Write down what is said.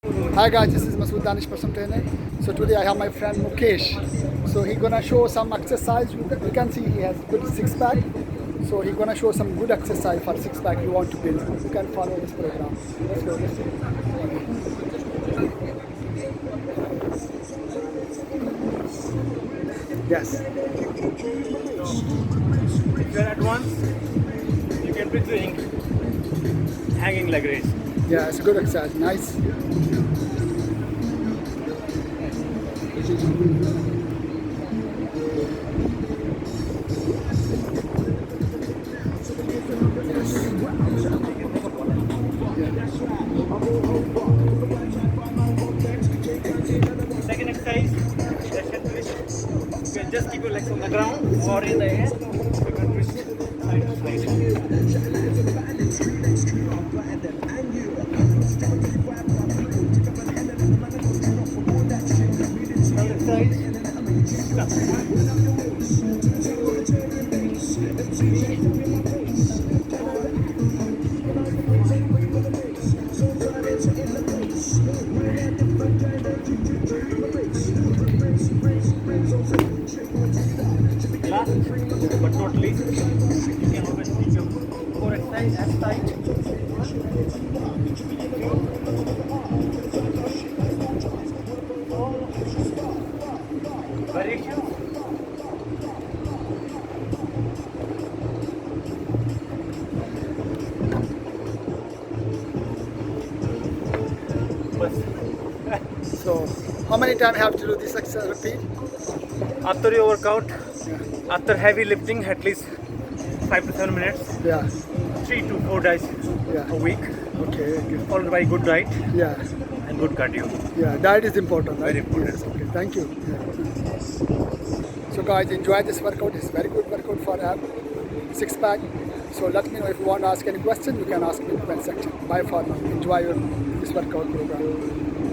Hi guys, this is Masood Danish personal trainer. So today I have my friend Mukesh. So he's gonna show some exercise. You can see he has good six pack. So he's gonna show some good exercise for six pack you want to build. You can follow this program. Let's go. Let's see. Yes. If you're at once, you can be doing hanging leg raise. Yeah, it's a good exercise. Nice. Second exercise, Russian twist. You can just keep your legs on the ground or in the air. You can twist side to side. Third exercise, stop. Last but not least, you can always keep your core exercise as tight. Variation. So how many times have to do this exercise? Repeat. After your workout, after heavy lifting, at least 5 to 7 minutes, Yeah. 3 to 4 days Yeah. a week, Okay. Good. followed by good diet Yeah. and good cardio. Yeah. Diet is important. Right? Very important. Yes. Okay. Thank you. Yeah. So guys, enjoy this workout. It's very good workout for six pack. So let me know if you want to ask any question. You can ask me in the comment section. Bye for now. Enjoy this workout program.